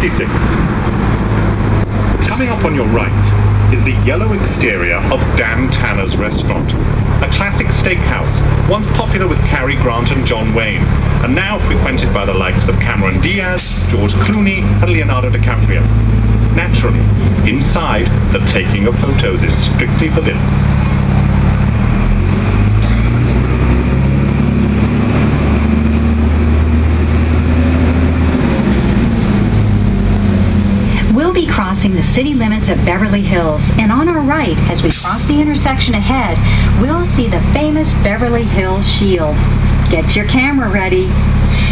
66. Coming up on your right is the yellow exterior of Dan Tanner's restaurant, a classic steakhouse once popular with Cary Grant and John Wayne, and now frequented by the likes of Cameron Diaz, George Clooney and Leonardo DiCaprio. Naturally, inside, the taking of photos is strictly forbidden. We'll be crossing the city limits of Beverly Hills, and on our right, as we cross the intersection ahead, we'll see the famous Beverly Hills Shield. Get your camera ready.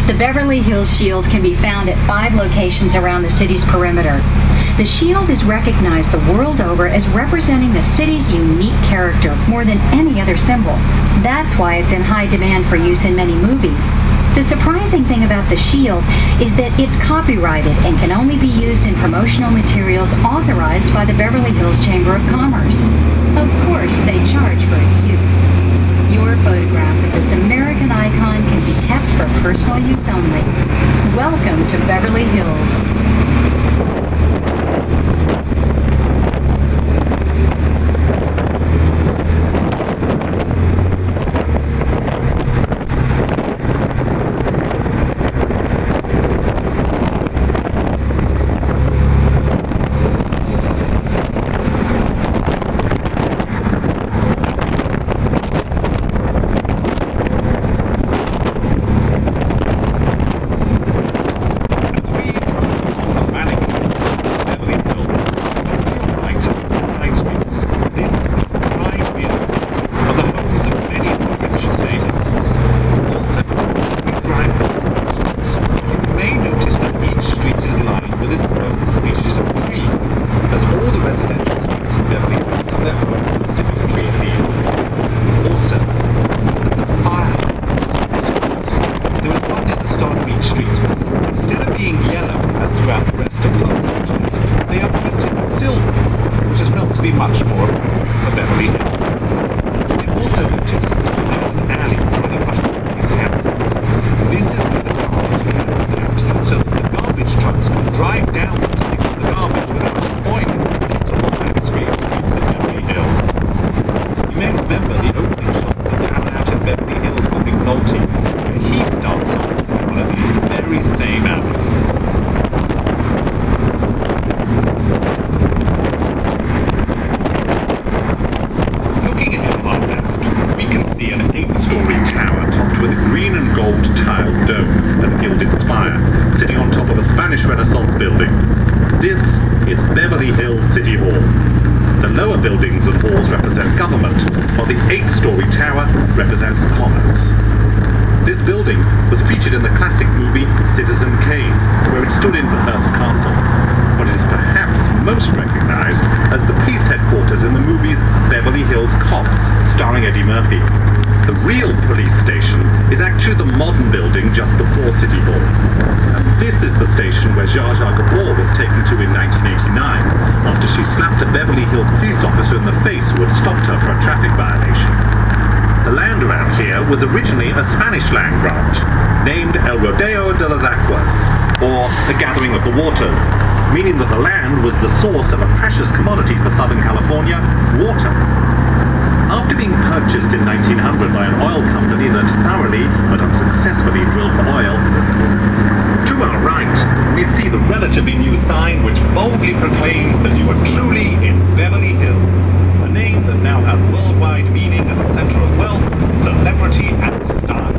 The Beverly Hills Shield can be found at 5 locations around the city's perimeter. The shield is recognized the world over as representing the city's unique character more than any other symbol. That's why it's in high demand for use in many movies. The surprising thing about the shield is that it's copyrighted and can only be used in promotional materials authorized by the Beverly Hills Chamber of Commerce. Of course, they charge for its use. Your photographs of this American icon can be kept for personal use only. Welcome to Beverly Hills. Was originally a Spanish land grant, named El Rodeo de las Aguas, or the Gathering of the Waters, meaning that the land was the source of a precious commodity for Southern California, water. After being purchased in 1900 by an oil company that thoroughly but unsuccessfully drilled for oil, to our right, we see the relatively new sign which boldly proclaims that you are truly in Beverly Hills, a name that now has worldwide meaning as a center of wealth, celebrity and style.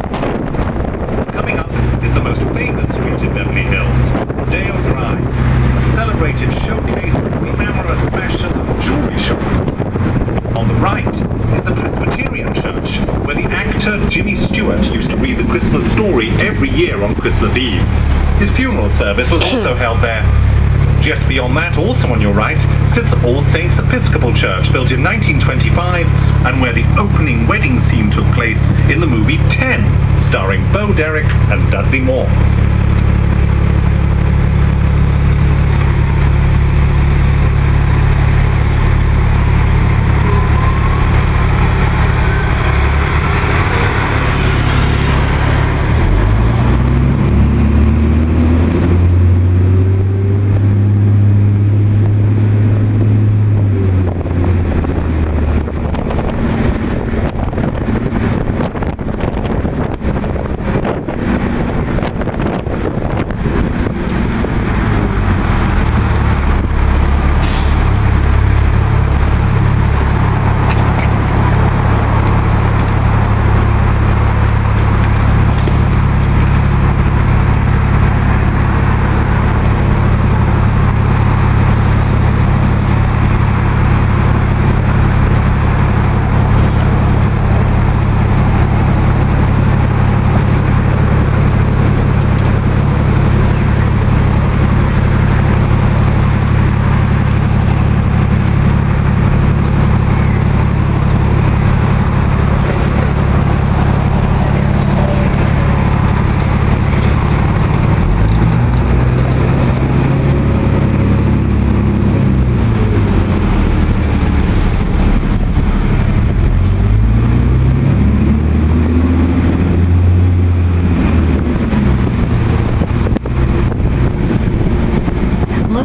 Coming up is the most famous street in Beverly Hills, Rodeo Drive, a celebrated showcase for glamorous fashion and jewelry shops. On the right is the Presbyterian Church, where the actor Jimmy Stewart used to read the Christmas story every year on Christmas Eve. His funeral service was also held there. Just beyond that, also on your right, sits All Saints Episcopal Church, built in 1925, and where the opening wedding scene took place in the movie 10, starring Bo Derek and Dudley Moore.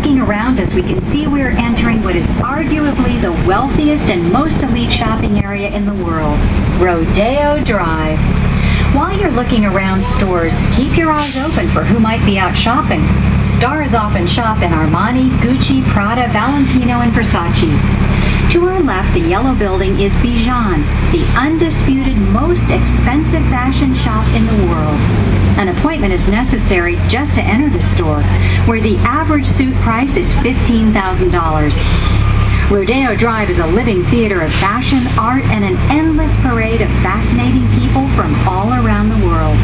looking around us, we can see we're entering what is arguably the wealthiest and most elite shopping area in the world, Rodeo Drive. While you're looking around stores, keep your eyes open for who might be out shopping. Stars often shop in Armani, Gucci, Prada, Valentino, and Versace. To our left, the yellow building is Bijan, the undisputed most expensive fashion shop in the world. An appointment is necessary just to enter the store, where the average suit price is $15,000. Rodeo Drive is a living theater of fashion, art, and an endless parade of fascinating people from all around the world.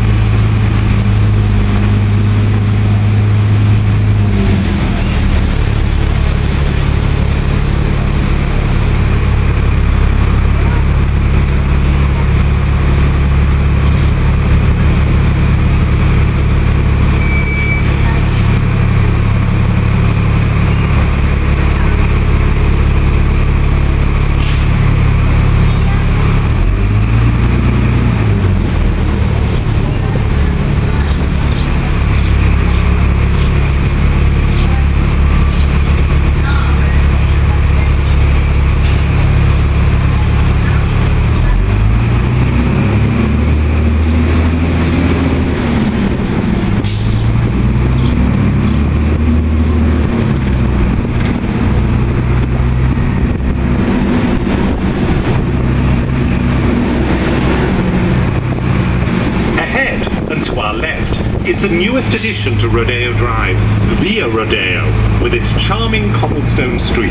is the newest addition to Rodeo Drive, Via Rodeo, with its charming cobblestone street.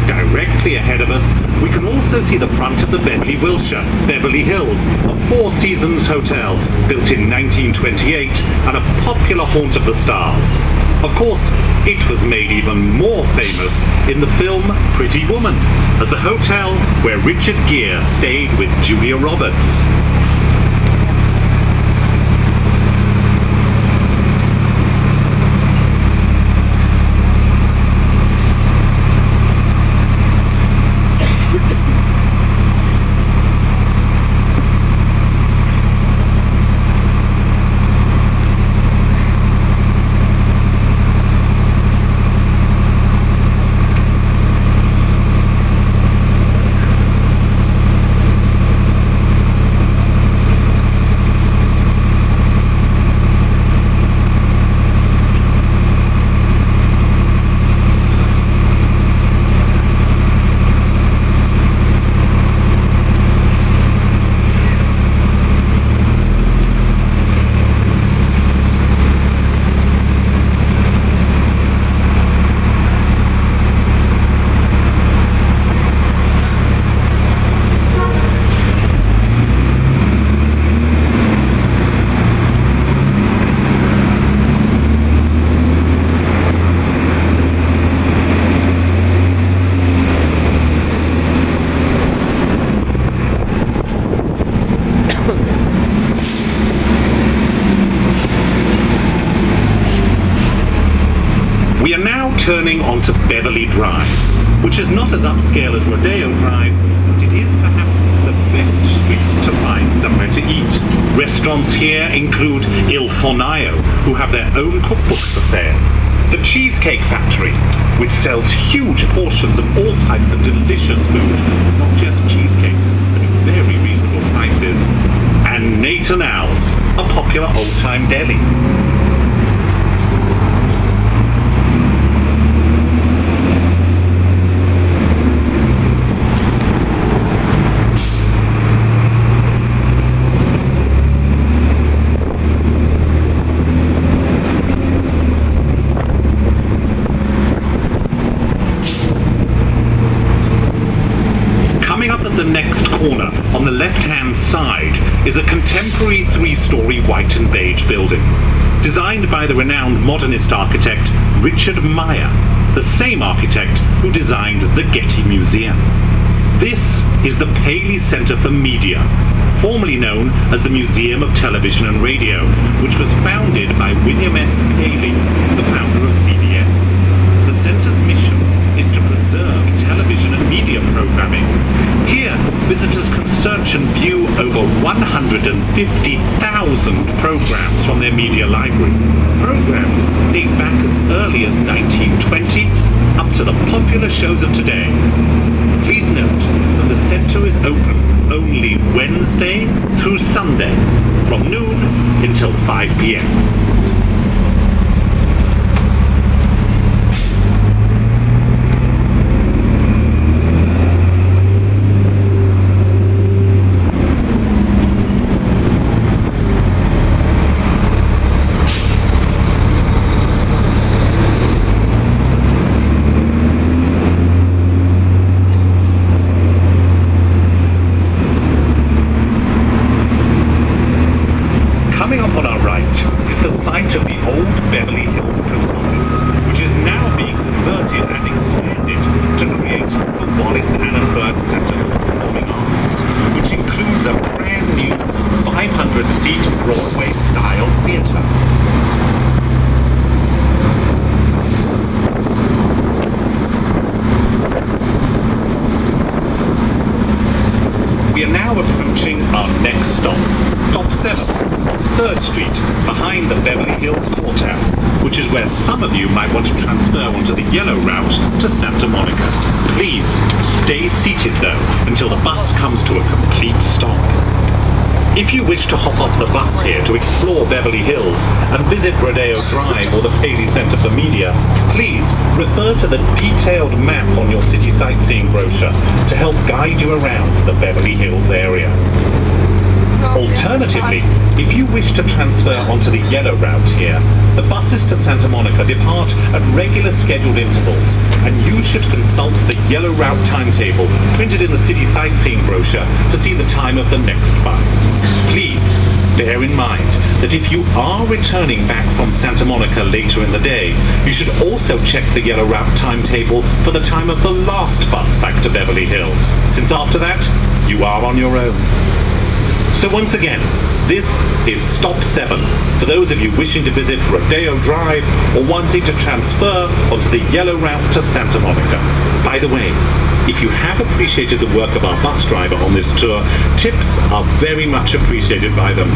Directly ahead of us, we can also see the front of the Beverly Wilshire, Beverly Hills, a Four Seasons hotel built in 1928 and a popular haunt of the stars. Of course, it was made even more famous in the film Pretty Woman, as the hotel where Richard Gere stayed with Julia Roberts. Turning onto Beverly Drive, which is not as upscale as Rodeo Drive, but it is perhaps the best street to find somewhere to eat. Restaurants here include Il Fornaio, who have their own cookbooks for sale, the Cheesecake Factory, which sells huge portions of all types of delicious food, not just cheesecakes, but at very reasonable prices, and Nathan Al's, a popular old-time deli. The next corner, on the left-hand side, is a contemporary three-story white and beige building, designed by the renowned modernist architect Richard Meyer, the same architect who designed the Getty Museum. This is the Paley Center for Media, formerly known as the Museum of Television and Radio, which was founded by William S. Paley, the founder of CBS. The center's mission is to preserve television and media programming. Here, visitors can search and view over 150,000 programs from their media library. Programs date back as early as 1920 up to the popular shows of today. Please note that the centre is open only Wednesday through Sunday from noon until 5 p.m. Coming up on our right is the site of the old Beverly Hills Post Office, which is now being converted and expanded to create the Wallis Annenberg Center for Performing Arts, which includes a brand new 500-seat Broadway-style theater. We are now approaching our next stop, Stop 7, on 3rd Street, behind the Beverly Hills Courthouse, which is where some of you might want to transfer onto the yellow route to Santa Monica. Please stay seated though until the bus comes to a complete stop. If you wish to hop off the bus here to explore Beverly Hills and visit Rodeo Drive or the Paley Center for Media, please refer to the detailed map on your city sightseeing brochure to help guide you around the Beverly Hills area. Alternatively, if you wish to transfer onto the yellow route here, the buses to Santa Monica depart at regular scheduled intervals, and you should consult the yellow route timetable printed in the city sightseeing brochure to see the time of the next bus. Please bear in mind that if you are returning back from Santa Monica later in the day, you should also check the yellow route timetable for the time of the last bus back to Beverly Hills, since after that, you are on your own. So once again, this is Stop 7 for those of you wishing to visit Rodeo Drive or wanting to transfer onto the yellow route to Santa Monica. By the way, if you have appreciated the work of our bus driver on this tour, tips are very much appreciated by them.